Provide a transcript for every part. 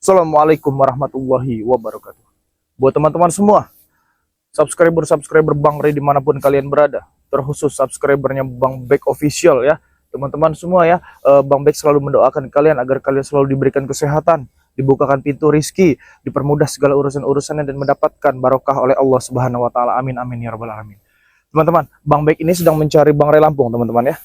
Assalamualaikum warahmatullahi wabarakatuh. Buat teman-teman semua, subscriber Bang Ray dimanapun kalian berada, terkhusus subscribernya Bang Bek Official ya, teman-teman semua ya. Bang Bek selalu mendoakan kalian agar kalian selalu diberikan kesehatan, dibukakan pintu rizki, dipermudah segala urusan-urusannya dan mendapatkan barokah oleh Allah Subhanahu Wa Taala. Amin amin ya rabbal alamin. Teman-teman, Bang Bek ini sedang mencari Bang Ray Lampung, teman-teman ya.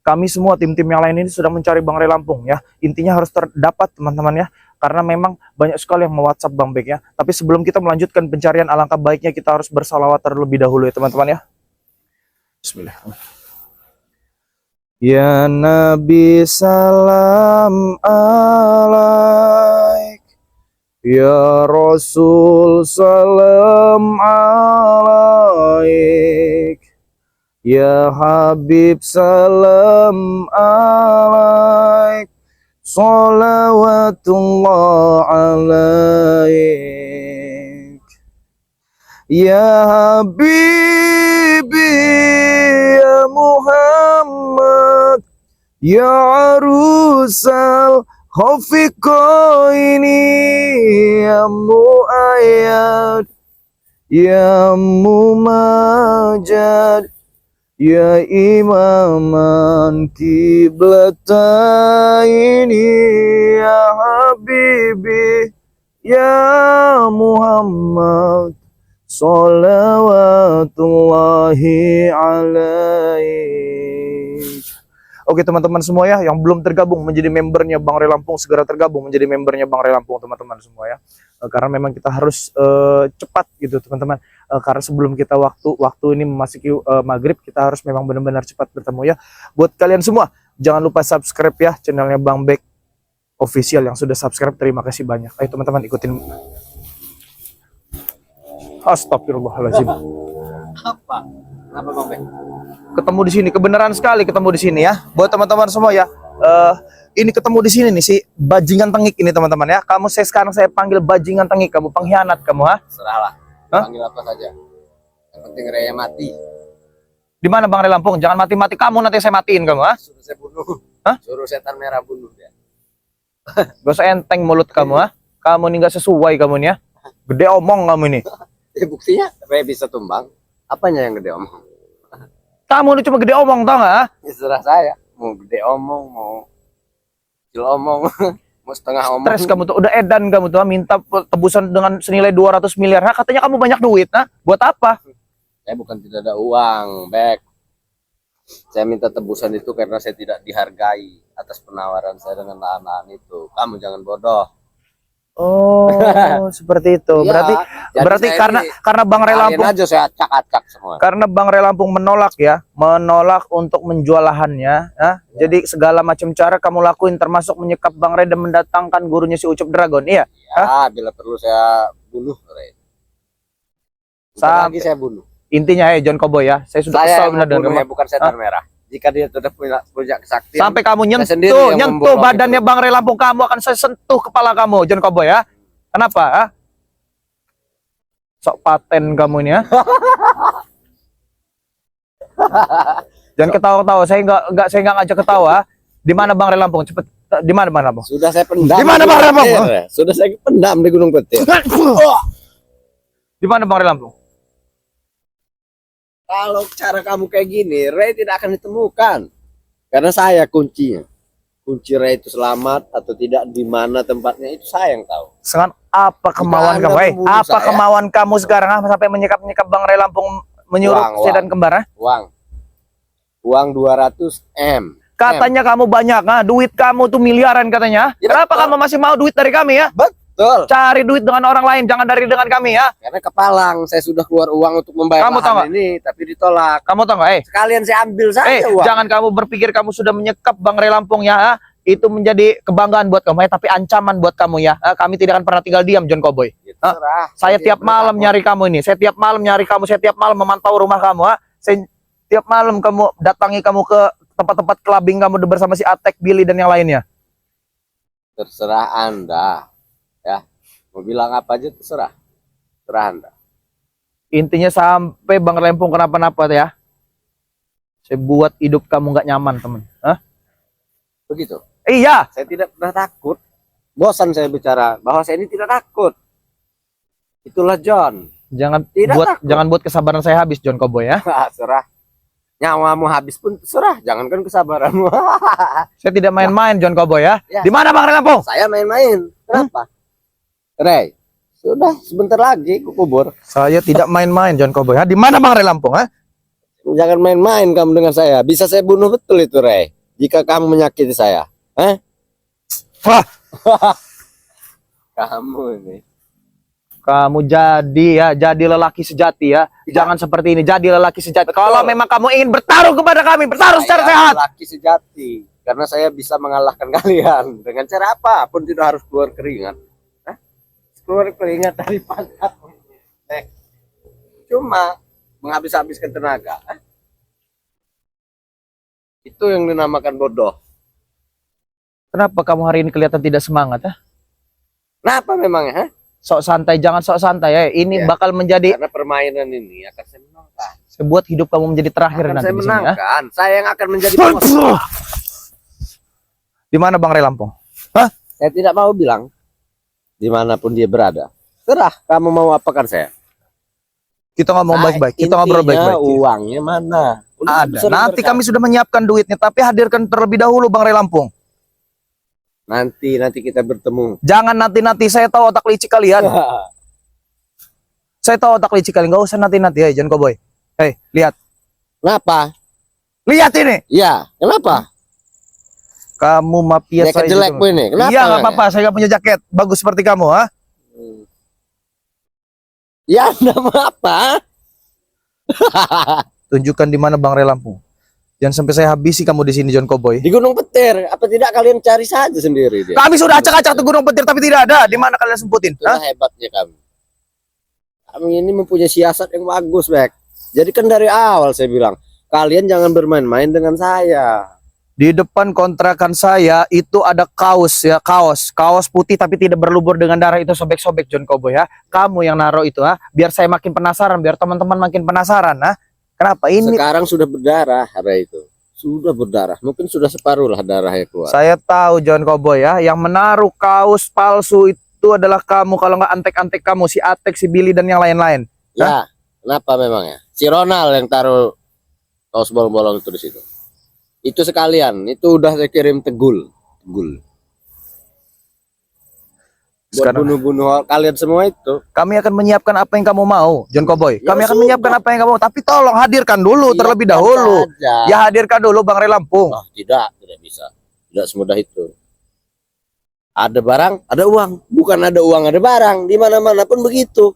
Kami semua tim-tim yang lain ini sedang mencari Bang Ray Lampung ya. Intinya harus terdapat teman-teman ya. Karena memang banyak sekali yang me-WhatsApp Bang Bek ya. Tapi sebelum kita melanjutkan pencarian, alangkah baiknya kita harus bersalawat terlebih dahulu ya teman-teman ya. Bismillah. Ya Nabi salam alaik, ya Rasul salam alaik, ya Habib salam alaik, salawatullah alaik, ya Habibi ya Muhammad, ya arusal khafiqaini, ya mu'ayyad, ya mumajad, ya imaman kiblataini, ya habibi ya Muhammad, salawatullahi alaik. Oke teman-teman semua ya, yang belum tergabung menjadi membernya Bang Ray Lampung, segera tergabung menjadi membernya Bang Ray Lampung teman-teman semua ya. Karena memang kita harus cepat gitu teman-teman. Karena sebelum kita waktu ini memasuki maghrib, kita harus memang benar-benar cepat bertemu ya. Buat kalian semua, jangan lupa subscribe ya channelnya Bang Bek Official. Yang sudah subscribe, terima kasih banyak. Ayo teman-teman ikutin. Astagfirullahaladzim. Apa? Kenapa Bang Bek? Ketemu di sini, kebenaran sekali ketemu di sini ya. Buat teman-teman semua ya, ini ketemu di sini nih si bajingan tengik ini teman-teman ya. Sekarang saya panggil bajingan tengik, kamu pengkhianat kamu ha? Serahlah. Hah? Panggil apa saja. Yang penting Raya mati. Di mana Bang Ray Lampung? Jangan mati-mati kamu, nanti saya matiin kamu ha? Suruh saya bunuh. Hah? Suruh setan merah bunuh dia. Gak usah enteng mulut kamu ha? Kamu ini gak sesuai kamu nih ya. Gede omong kamu ini. Buktinya Raya bisa tumbang. Apanya yang gede omong? Kamu ini cuma gede omong tau gak? Ya, serah saya. Mau gede omong, mau kecil omong, mau setengah omong. Stres kamu tuh, udah edan kamu tuh minta tebusan dengan senilai 200 miliar. Ha? Katanya kamu banyak duit, ha? Buat apa? Saya bukan tidak ada uang, Bek. Saya minta tebusan itu karena saya tidak dihargai atas penawaran saya dengan lahan-lahan itu. Kamu jangan bodoh. Oh, seperti itu. Iya, Berarti karena Bang Ray Lampung aja saya acak-acak semua. karena Bang Ray Lampung menolak ya, menolak untuk menjual lahannya, ya. Jadi segala macam cara kamu lakuin, termasuk menyekap Bang Ray dan mendatangkan gurunya si Ucup Dragon, iya? Ya, bila perlu saya bunuh, Ray. Lagi saya bunuh. Intinya John Cowboy ya, saya sudah kesal benar dengan kamu. Bukan setan merah. Jika dia sudah punya kesaktian, Sampai kamu sendiri yang nyentuh badannya itu. Bang Ray Lampung, kamu akan saya sentuh kepala kamu, John Cowboy ya. Kenapa? Ha? Sok paten kamu ini ya. Jangan ketawa-ketawa, saya nggak ngajak ketawa. Di mana Bang Ray Lampung? Cepet, di mana Bang Lampung? Sudah saya pendam. Di mana Bang Ray Lampung? Sudah saya pendam di Gunung Petir. Di mana Bang Ray Lampung? Kalau cara kamu kayak gini, Ray tidak akan ditemukan. Karena saya kuncinya. Kunci Ray itu selamat atau tidak, di mana tempatnya itu saya yang tahu. Sekarang apa kemauan kamu? Apa kemauan kamu sekarang sampai menyekap Bang Ray Lampung menyuruh saya dan kembar? Ha? Uang 200 M. Katanya kamu banyak, duit kamu tuh miliaran katanya. Ya, kenapa kamu masih mau duit dari kami ya? Betul. Cari duit dengan orang lain, jangan dengan kami ya. Karena kepalang, saya sudah keluar uang untuk membayar lahan ini, tapi ditolak. Kamu tahu nggak? Sekalian saya ambil saja uang. Jangan kamu berpikir kamu sudah menyekap Bang Ray Lampung ya. Itu menjadi kebanggaan buat kamu ya, tapi ancaman buat kamu ya. Kami tidak akan pernah tinggal diam, John Cowboy. Saya tiap malam nyari kamu ini. Saya tiap malam nyari kamu. Saya tiap malam memantau rumah kamu. Saya tiap malam kamu datangi kamu ke tempat-tempat clubbing kamu bersama si Atek, Billy dan yang lainnya. Terserah Anda. Ya. Mau bilang apa aja terserah. Terserah Anda. Intinya sampai Bang Ray Lampung kenapa-napa ya. Saya buat hidup kamu nggak nyaman, teman. Begitu. Iya. Saya tidak pernah takut. bosan saya bicara bahwa saya ini tidak takut. Itulah John. Jangan buat kesabaran saya habis, John Cowboy ya. Serah. Nyawamu habis pun serah, jangankan kesabaranmu. Saya tidak main-main, John Cowboy ya. Ya. Di mana Bang Relampung? Saya main-main. Kenapa? Rey, sudah sebentar lagi ku kubur. Saya tidak main-main, John Cowboy ya. Di mana Bang Relampung ya? Jangan main-main kamu dengan saya. Bisa saya bunuh betul itu, Rey. Jika kamu menyakiti saya. Wah, Kamu ini. kamu jadi lelaki sejati ya. Jangan seperti ini, jadi lelaki sejati. Betul. Kalau memang kamu ingin bertaruh kepada kami, bertaruh secara sehat. Laki sejati. Karena saya bisa mengalahkan kalian. Dengan cara apa pun tidak harus keluar keringat. Keluar keringat dari pantat. Cuma menghabis-habiskan tenaga. Itu yang dinamakan bodoh. Kenapa kamu hari ini kelihatan tidak semangat ya? Kenapa memangnya? Sok santai, jangan sok santai ya. Ini Ya. bakal menjadi, Karena permainan ini akan saya menangkan. saya buat hidup kamu menjadi terakhir Akan nanti saya di sini ya. menangkan. Saya yang akan menjadi bos. Di mana Bang Relampung? Saya tidak mau bilang dimanapun dia berada. Serah kamu mau apakan saya. Kita ngomong baik-baik, kita ngobrol Intinya baik-baik. uangnya mana? Ada. Nanti kami sudah menyiapkan duitnya, tapi hadirkan terlebih dahulu Bang Relampung. Nanti kita bertemu. Jangan nanti-nanti, saya tahu otak licik kalian. Saya tahu otak licik kalian, nggak usah nanti-nanti ya, John Cowboy. Hei, lihat. Kenapa? Lihat ini. Ya, kenapa? Kamu mafia Jaket saya. jelekmu ini. Kenapa? Iya, nggak apa-apa, saya nggak punya jaket. Bagus seperti kamu, ha? Ya, nama apa? Tunjukkan di mana Bang Relampung. Jangan sampai saya habisi kamu di sini, John Cowboy. Di Gunung Petir. Apa tidak kalian cari saja sendiri dia? Kami sudah acak-acak ke Gunung Petir, tapi tidak ada. Di mana kalian semputin? Itulah Hah? hebatnya kami. Kami ini mempunyai siasat yang bagus, Bek. Jadi kan dari awal saya bilang, kalian jangan bermain-main dengan saya. Di depan kontrakan saya itu ada kaos ya, kaos putih tapi tidak berlubur dengan darah, itu sobek-sobek, John Cowboy ya. Kamu yang naruh itu, ha? Biar saya makin penasaran, biar teman-teman makin penasaran, ha? Kenapa ini? Sekarang sudah berdarah ada itu. Sudah berdarah. Mungkin sudah separuh lah darahnya keluar. Saya tahu, John Cowboy ya, yang menaruh kaos palsu itu adalah kamu, kalau nggak antek-antek kamu, si Atek, si Billy dan yang lain-lain. Ya, kenapa memangnya? Si Ronald yang taruh kaos bolong-bolong itu di situ. Itu sekalian, itu udah saya kirim tegul. Buat Sekarang bunuh-bunuh kalian semua itu. kami akan menyiapkan apa yang kamu mau, John Cowboy. Ya Kami akan sudah. menyiapkan apa yang kamu mau, tapi tolong hadirkan dulu terlebih Siapkan dahulu. saja. Ya, hadirkan dulu Bang Relampung. Oh, tidak bisa. Tidak semudah itu. Ada barang, ada uang. Bukan ada uang, ada barang. Di mana-mana pun begitu.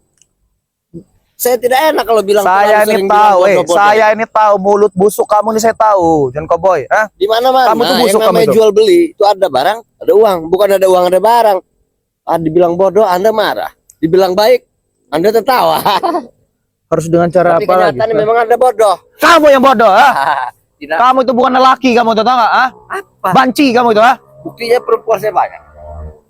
Saya tidak enak kalau bilang Saya terlalu ini sering bilang tahu, bodoh-bodoh. saya ini tahu mulut busuk kamu ini saya tahu, John Cowboy. Hah? Di mana-mana Kamu tuh busuk, yang kamu namanya tuh. jual beli itu ada barang, ada uang. Bukan ada uang, ada barang. Dibilang bodoh, Anda marah. Dibilang baik, Anda tertawa. Harus dengan cara Tapi apa lagi? kenyataannya memang Anda bodoh. Kamu yang bodoh, ha? Tidak. Kamu itu bukan lelaki, kamu tahu nggak? Ha? Apa? Banci kamu itu, ha? Buktinya perempuan saya banyak.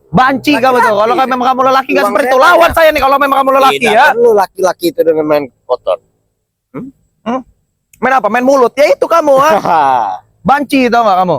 Banci kamu tuh. Kalau memang kamu lelaki nggak Uang seperti saya itu, lawan banyak. saya nih. Kalau memang kamu lelaki Tidak ya. perlu laki-laki itu dengan main kotor. Main apa? Main mulut. Ya itu kamu, ha? Banci tahu nggak kamu?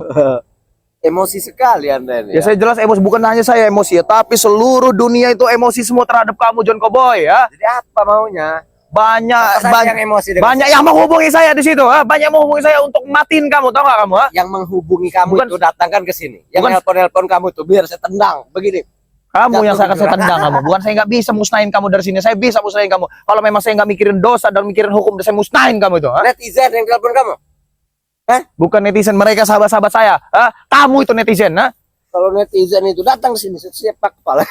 Emosi sekali Anda ini. Ya saya jelas emosi, bukan hanya saya emosi ya, tapi seluruh dunia itu emosi semua terhadap kamu, John Cowboy ya. Jadi apa maunya? Banyak Apa saya yang emosi dengan banyak yang menghubungi saya di situ, ha? Banyak menghubungi saya untuk matiin kamu, tahu nggak kamu, ha? yang menghubungi kamu Bukan- itu datangkan ke sini. Yang Bukan- nelpon-nelpon kamu tuh biar saya tendang. Begini. Kamu yang Jatuh saya beneran. tendang kamu. Bukan saya nggak bisa musnahin kamu dari sini. Saya bisa musnahin kamu. Kalau memang saya nggak mikirin dosa dan mikirin hukum, saya musnahin kamu itu, ha? Netizen yang telepon kamu. Bukan netizen, mereka sahabat-sahabat saya, ha? Kamu itu netizen, ha? Kalau netizen itu datang ke sini sepak kepala.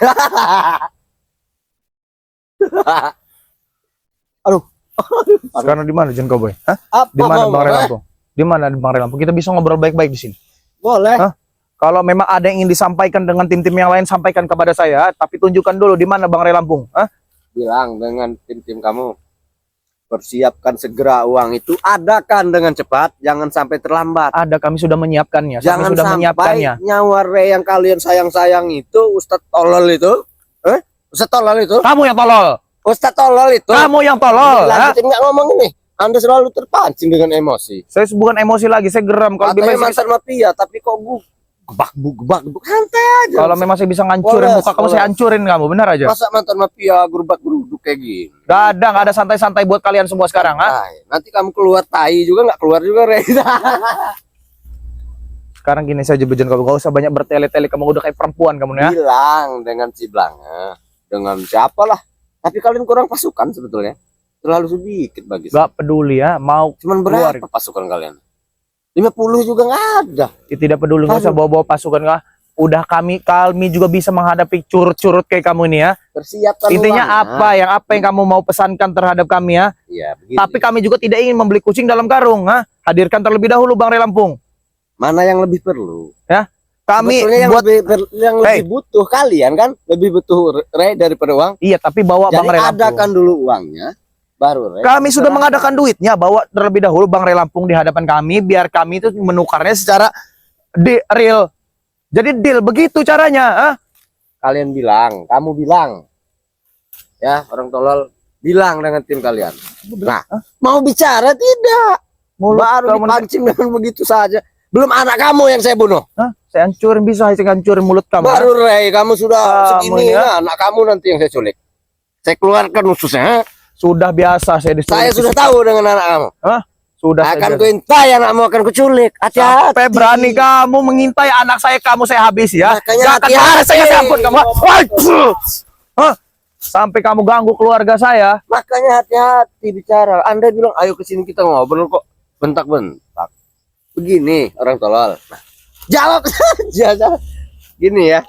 Aduh. Sekarang di mana John Cowboy? Hah? Apa Di mana mau, Bang eh? Relampung? Di mana Bang Relampung? Kita bisa ngobrol baik-baik di sini. Boleh. Hah? Kalau memang ada yang ingin disampaikan dengan tim-tim yang lain, sampaikan kepada saya. Tapi tunjukkan dulu di mana Bang Relampung. Hah? Bilang dengan tim-tim kamu. Persiapkan segera uang itu, adakan dengan cepat, jangan sampai terlambat. Ada, kami sudah menyiapkannya. Kami Jangan sudah sampai menyiapkannya. nyawa Rey yang kalian sayang-sayang itu, Ustadz tolol itu, Ustadz tolol itu, Kamu yang tolol. Ustadz tolol itu. Kamu yang tolol. Ha? Lanjutin nggak ngomong ini. Anda selalu terpancing dengan emosi. Saya bukan emosi lagi, saya geram. Kalau Katanya bilang mantan mafia, tapi kok gebak santai aja. Kalau memang saya bisa ngancurin Poles, muka kamu, saya poles. hancurin kamu, benar aja. Masa mantan mafia gerubak-geruduk kayak gini? Gak ada santai-santai buat kalian semua sekarang, ha? Nanti kamu keluar tai juga nggak keluar juga, Re. Sekarang gini saja Bejon, kamu gak usah banyak bertele-tele, kamu udah kayak perempuan kamu ya. Bilang dengan si Blanga, dengan siapalah. Tapi kalian kurang pasukan sebetulnya. Terlalu sedikit bagi saya. Gak peduli ya, mau Cuman keluar. berapa pasukan kalian? 50 juga nggak ada. Ya, tidak peduli, gak usah bawa-bawa pasukan kah. Udah kami juga bisa menghadapi curut-curut kayak kamu ini ya. Persiapkan Intinya uangnya. apa yang kamu mau pesankan terhadap kami ya. Iya, begitu. Tapi kami juga tidak ingin membeli kucing dalam karung, ha? Hadirkan terlebih dahulu Bang Ray Lampung. Mana yang lebih perlu? Ya. Kami Sebetulnya yang buat lebih butuh kalian kan, lebih butuh Re daripada uang. iya, tapi bawa Bang Jadi Ray Lampung. adakan dulu uangnya, baru Re. Kami sudah mengadakan duitnya, bawa terlebih dahulu Bang Ray Lampung di hadapan kami biar kami itu menukarnya secara real. Jadi deal begitu caranya, ha? Kalian bilang, kamu bilang, ya orang tolol bilang dengan tim kalian. Nah, mau bicara tidak? Mulut Baru kamu dipancing dengan begitu saja. Belum anak kamu yang saya bunuh. Hah? Saya hancurin, bisa saya hancurin mulut kamu. Baru Rey, kamu sudah Kamu segini, ya. nah, anak kamu nanti yang saya culik. Saya keluarkan ususnya. Ha? Sudah biasa saya disuruh. Saya sudah tahu dengan anak kamu. Hah? Sudah Akan saya kuintai anakmu, akan kuculik. Hati-hati. sampai berani kamu mengintai anak saya, kamu saya habis ya. Makanya Jangan hati-hati. saya kasih ampun kamu. Hah? Sampai kamu ganggu keluarga saya. Makanya hati-hati bicara. Anda bilang, ayo ke sini kita ngobrol kok. Bentak-bentak. Begini orang tolol. Nah, jawab saja. Gini ya.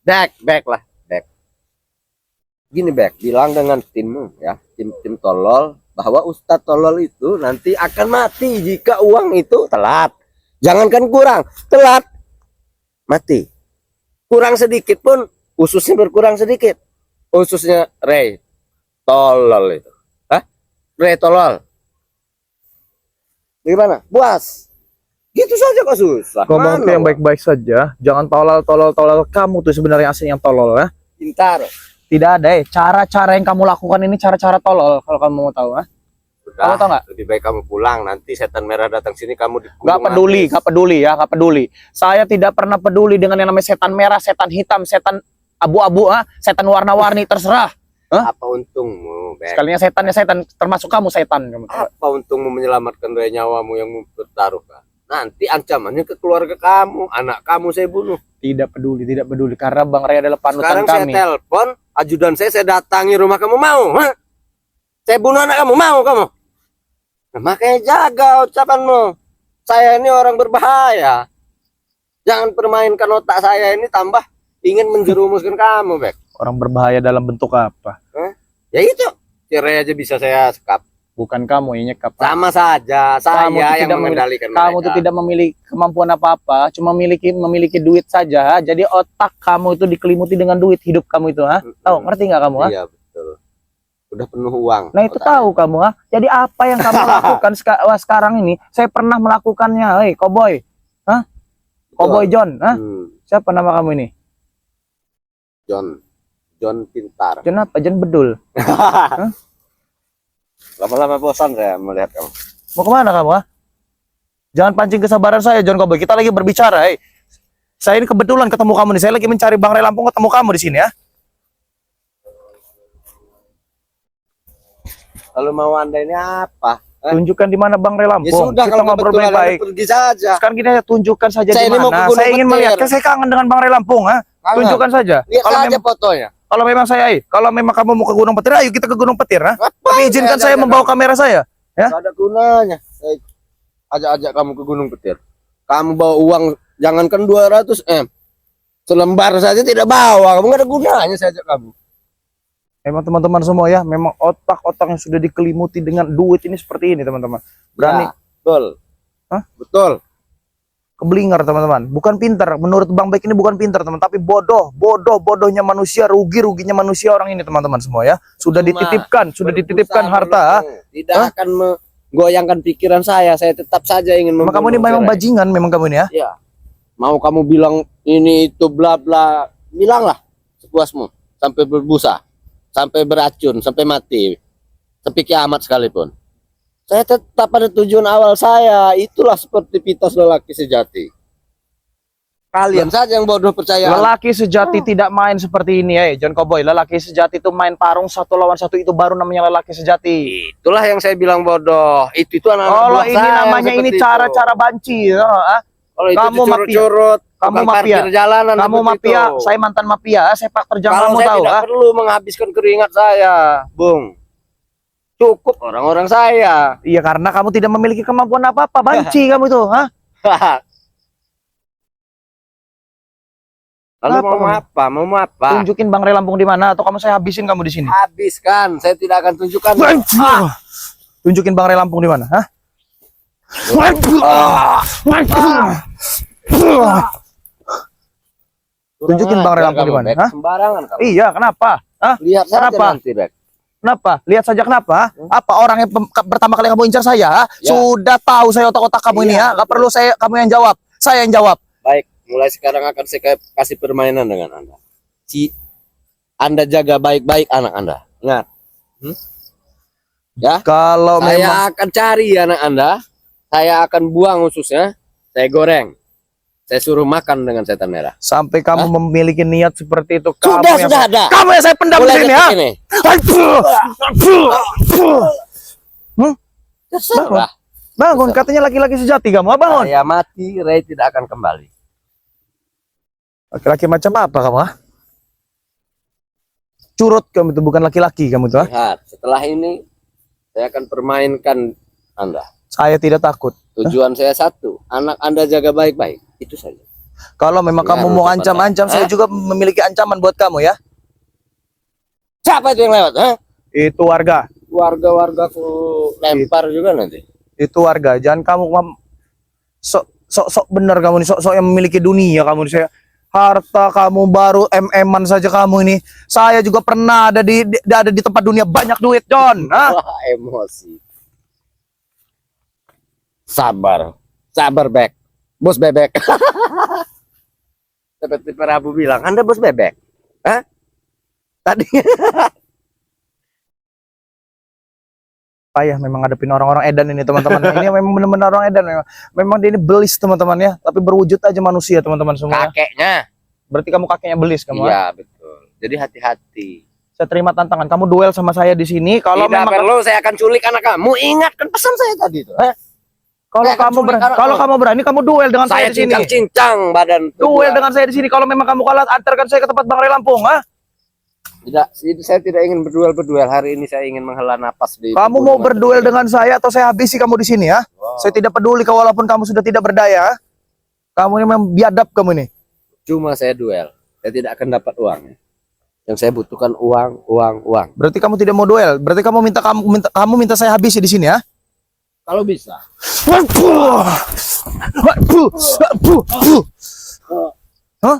Back lah. Gini bilang dengan timmu ya, tim tolol, bahwa Ustadz tolol itu nanti akan mati jika uang itu telat. Jangankan kurang, telat mati. Kurang sedikit pun ususnya berkurang sedikit. Ususnya Rey tolol itu. Hah? Rey tolol. Gimana? Puas? Gitu saja kok susah. Ngomong Mana, yang Wak? baik-baik saja. Jangan tolol. Kamu tuh sebenarnya asli yang tolol ya. Pintar. Tidak ada cara-cara yang kamu lakukan ini cara-cara tolol kalau kamu mau tahu, ha? Kamu tahu nggak? Lebih baik kamu pulang, nanti setan merah datang sini kamu Gak peduli ya, gak peduli. Saya tidak pernah peduli dengan yang namanya setan merah, setan hitam, setan abu-abu, setan warna-warni, terserah. Apa untungmu, Bek? Sekalinya setannya setan, termasuk kamu setan. Kamu. Apa untungmu menyelamatkan dari nyawamu yang bertaruhkan? Nanti ancamannya ke keluarga kamu, anak kamu saya bunuh. Tidak peduli, karena Bang Ray adalah panutan Sekarang kami. saya telepon, ajudan saya datangi rumah kamu, mau? Ha? Saya bunuh anak kamu, mau kamu? Nah, makanya jaga ucapanmu. Saya ini orang berbahaya. Jangan permainkan otak saya ini tambah ingin menjerumuskan kamu, Bek. Orang berbahaya dalam bentuk apa? Ya itu, cerai aja bisa saya sekap. Bukan kamu yang nyekap. Sama saja, saya Kamu tuh yang tidak mengendalikan Kamu tuh mereka. tidak memiliki kemampuan apa-apa, cuma memiliki duit saja. Jadi otak kamu itu dikelimuti dengan duit, hidup kamu itu, ha? Tahu, ngerti nggak kamu, ha? Iya betul. Udah penuh uang. Nah itu otaknya. tahu kamu, ha? Jadi apa yang kamu lakukan sekarang ini? Saya pernah melakukannya, hei, Cowboy, ha? Cowboy John, ha? Siapa nama kamu ini? John Pintar. John apa? John Bedul. Lama-lama bosan saya melihat kamu. Mau kemana kamu, ha? Jangan pancing kesabaran saya, John Cowboy. Kita lagi berbicara, hei. Saya ini kebetulan ketemu kamu nih. Saya lagi mencari Bang Ray Lampung, ketemu kamu di sini, ya. Lalu mau Anda ini apa? Tunjukkan di mana Bang Ray Lampung. Ya sudah, Kita kalau ngobrol kebetulan Anda baik-baik. pergi saja. Sekarang gini aja, tunjukkan saja Saya di ini mau ke mana. Gunung Saya ingin Petir. melihat. Kan saya kangen dengan Bang Ray Lampung, ha? Kangen. Tunjukkan saja. Lihat saja fotonya. Kalau memang kalau memang kamu mau ke Gunung Petir, ayo kita ke Gunung Petir, ha? Ngapain Tapi izinkan saya membawa kamera saya. Ya? Gak ada gunanya. Saya ajak-ajak kamu ke Gunung Petir. Kamu bawa uang, jangankan 200 M. Selembar saja tidak bawa. Kamu gak ada gunanya saya ajak kamu. Memang teman-teman semua ya, memang otak-otak yang sudah dikelimuti dengan duit ini seperti ini, teman-teman. Berani. Ya, betul. Hah? Betul. Keblinger, teman-teman. Bukan pintar. Menurut Bang Bek ini bukan pintar, teman, tapi bodohnya manusia, ruginya manusia orang ini, teman-teman semua ya. Sudah dititipkan harta. Tidak akan menggoyangkan pikiran saya. Saya tetap saja ingin Memang kamu ini memang bajingan, memang kamu ini ya. Ya. Mau kamu bilang ini itu bla bla, bilanglah sepuasmu sampai berbusa, sampai beracun, sampai mati, sampai kiamat sekalipun. Saya tetap pada tujuan awal saya. Itulah seperti pitos lelaki sejati. Kalian saja yang bodoh percaya. Lelaki sejati tidak main seperti ini ya, John Cowboy. Lelaki sejati itu main parung 1 lawan 1, itu baru namanya lelaki sejati. Itulah yang saya bilang bodoh. Itu anak-anak Kalau buah ini saya yang namanya ini seperti itu. cara-cara banci, Kalau itu kamu curut-curut, kamu tukang mafia. parkir jalanan kamu seperti mafia, itu. saya mantan mafia, sepak terjang Kalau kamu saya tahu, tidak perlu menghabiskan keringat saya, Bung. Cukup orang-orang saya. Iya, karena kamu tidak memiliki kemampuan apa-apa, banci kamu itu, Lalu Apa mau kamu? apa? Mau apa? Tunjukin Bang Rey Lampung di mana, atau kamu saya habisin kamu di sini. Habiskan, saya tidak akan tunjukkan. Tunjukin Bang Rey Lampung di mana, Tunjukin Bang Rey Lampung di mana, Sembarangan kamu. Iya, kenapa? Lihat saja Kenapa? nanti, Bek. Kenapa? Lihat saja kenapa? Apa orang yang pertama kali kamu incar saya? Ya. Sudah tahu saya otak-otak kamu ini Iya, ya. Gak perlu kamu yang jawab. Saya yang jawab. Baik, mulai sekarang akan saya kasih permainan dengan Anda. Anda jaga baik-baik anak Anda. Ingat. Ya. Kalau memang Saya akan cari anak Anda. Saya akan buang ususnya. Saya goreng. Saya suruh makan dengan setan merah. sampai kamu memiliki niat seperti itu, Sudah ada. Kamu yang saya pendam di Mulai sini detik ya. ini. Terserah. Bangun, katanya laki-laki sejati kamu. Bangun. Saya mati, Ray tidak akan kembali. Laki-laki macam apa kamu? Curut kamu itu, bukan laki-laki kamu itu. Lihat, setelah ini saya akan permainkan Anda. Saya tidak takut. Tujuan saya satu, anak Anda jaga baik-baik. Itu saja. Kalau memang Ya, kamu harus mau cepat, ancam-ancam, saya juga memiliki ancaman buat kamu ya. Siapa itu yang lewat? Itu warga. Warga-wargaku lempar juga nanti. Itu warga. Jangan kamu sok bener kamu nih, sok yang memiliki dunia kamu nih. Saya harta kamu baru MM-an saja kamu ini. Saya juga pernah ada di tempat dunia banyak duit, John. Wah, emosi. Sabar. Sabar, Bek. Bos bebek. Seperti Prabu bilang, Anda bos bebek. Tadi Payah memang ngadepin orang-orang edan ini, teman-teman. Ini memang benar-benar orang edan. Memang dia ini belis, teman-teman ya. Tapi berwujud aja manusia, teman-teman semua. kakeknya. Berarti kamu kakeknya belis kamu. Iya, betul. Jadi hati-hati. Saya terima tantangan. Kamu duel sama saya di sini. Kalau Tidak memang perlu, saya akan culik anak kamu. Ingatkan pesan saya tadi itu. kalau saya akan kamu culik anak kalau kamu. kamu berani, kamu duel dengan saya Saya di sini. cincang-cincang badan. Duel dengan saya di sini. Kalau memang kamu kalah, antarkan saya ke tempat Bang Rey Lampung, Tidak, saya tidak ingin berduel. Hari ini saya ingin menghela napas di Kamu mau pegunungan berduel tersebut. dengan saya atau saya habisi kamu di sini ya? Wow. Saya tidak peduli walaupun kamu sudah tidak berdaya. Kamu ini memang biadab kamu ini. Cuma saya duel. Saya tidak akan dapat uang. Yang saya butuhkan uang. Berarti kamu tidak mau duel. Berarti kamu minta saya habisi di sini ya? Kalau bisa. Hah?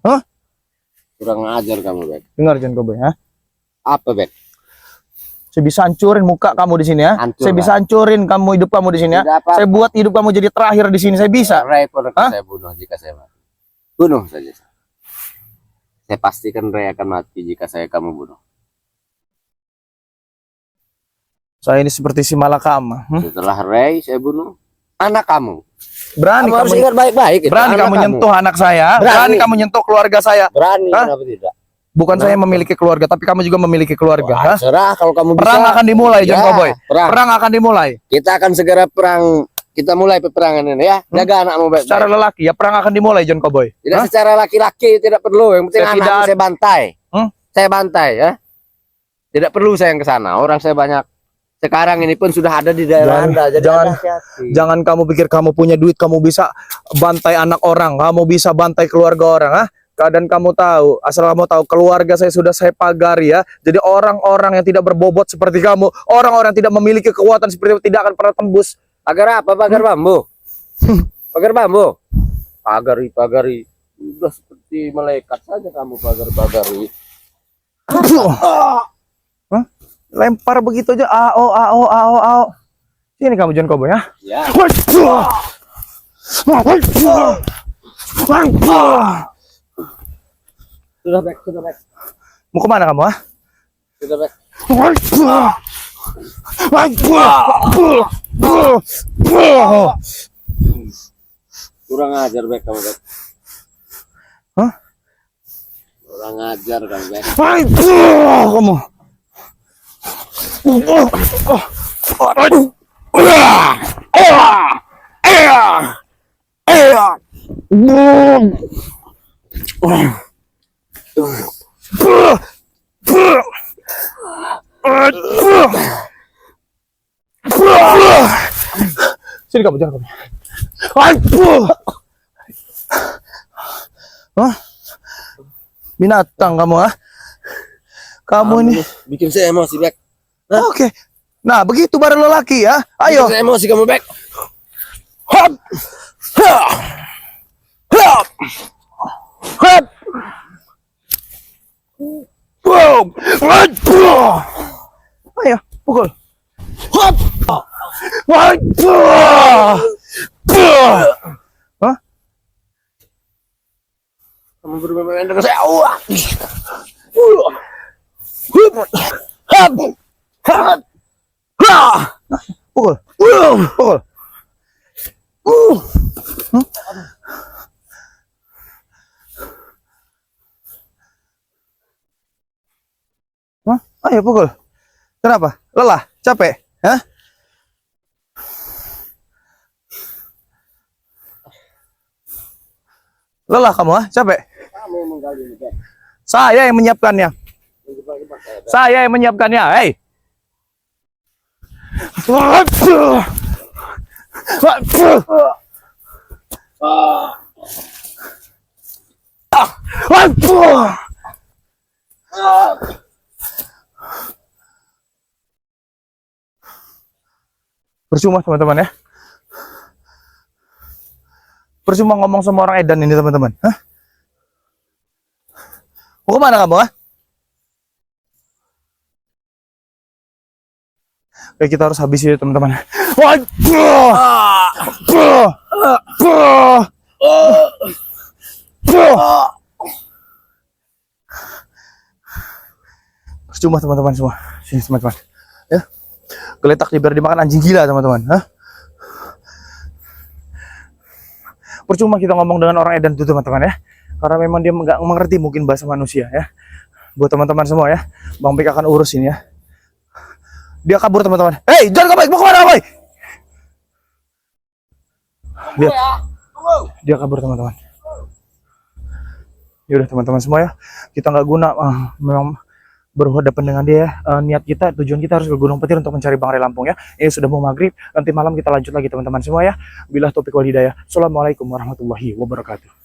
Hah? Kurang ajar kamu, Bek. Dengar John Cowboy ya. Apa, Bek? Saya bisa hancurin muka kamu di sini ya. Hancur Saya lah. bisa hancurin hidup kamu di sini ya. Tidak apa-apa. Saya buat hidup kamu jadi terakhir di sini. Saya bisa. Ray pun akan Hah? saya bunuh jika saya mati. Bunuh saja. Saya pastikan Ray akan mati jika kamu bunuh. Saya ini seperti si malakama. Setelah Ray saya bunuh anak kamu. Berani Kamu harus kamu ingat baik-baik. itu, berani anak kamu nyentuh anak saya. Berani. Berani kamu nyentuh keluarga saya. Berani, Hah? kenapa tidak? Bukan saya yang memiliki keluarga, tapi kamu juga memiliki keluarga. Wah, Hah? serah kalau kamu bisa. Perang akan dimulai, John Ya, Cowboy. Perang. Perang akan dimulai. Kita akan segera perang. Kita mulai peperangan ini ya. Jaga anakmu baik-baik. Secara lelaki ya, perang akan dimulai, John Cowboy. Tidak Hah? secara laki-laki, tidak perlu. Yang penting Saya anakmu tidak- saya bantai. Saya bantai ya. Tidak perlu saya yang ke sana. Orang saya banyak. Sekarang ini pun sudah ada di daerah Jangan- Anda. Jadi jangan- Anda hati-hati. Jangan kamu pikir kamu punya duit, kamu bisa bantai anak orang, kamu bisa bantai keluarga orang, Keadaan kamu tahu, asal kamu tahu, keluarga saya sudah saya pagari ya. Jadi orang-orang yang tidak berbobot seperti kamu, orang-orang yang tidak memiliki kekuatan seperti itu tidak akan pernah tembus. Pagar apa? Pagar bambu. Pagar bambu. Pagari. Udah seperti malaikat saja kamu pagari. Hah? Lempar begitu aja, ao. Sini kamu John Cowboy ya. Ya. Sudah baik. Mau kemana kamu? Sudah baik. Kurang ajar Bek kamu Bek. Hah? Kurang ajar kamu Bek. Kamu. Sini kamu, jangan kamu. Hah? Binatang kamu, ah? Kamu ini. Bikin saya emosi Bek. Oke. Nah, begitu baru lelaki ya. Ayo. Bikin saya emosi kamu Bek. Hop. Hop. Hop. Hop. Boom. Ayo, pukul. Hop. Hah? Kamu bermain dengan saya. Wah. Pukul. Pukul. Hah? Ayo pukul. Kenapa? Lelah? Capek? Hah? Lelah kamu, ah? Capek? Kamu menggali Bek. Saya yang menyiapkannya. Saya yang menyiapkannya. Hei. Percuma teman-teman ya. Percuma ngomong sama orang edan ini teman-teman. Hah? Mau kemana kamu, ah? Oke, kita harus habisi teman-teman. Percuma teman-teman semua. Sini teman-teman. Ya. Geletak biar dimakan anjing gila teman-teman. Hah? Percuma kita ngomong dengan orang edan itu teman-teman ya. Karena memang dia nggak mengerti mungkin bahasa manusia ya. Buat teman-teman semua ya, Bang Bek akan urus ini ya. Dia kabur teman-teman. Hei, jangan kabur, mau kemana boy? Lihat, dia kabur teman-teman. Yaudah teman-teman semua ya, kita nggak guna memang berhadapan dengan dia. Niat kita, tujuan kita harus ke Gunung Petir untuk mencari Bang Ray Lampung ya. Ini sudah mau maghrib, nanti malam kita lanjut lagi teman-teman semua ya. Bila topik wal hidayah. Assalamualaikum warahmatullahi wabarakatuh.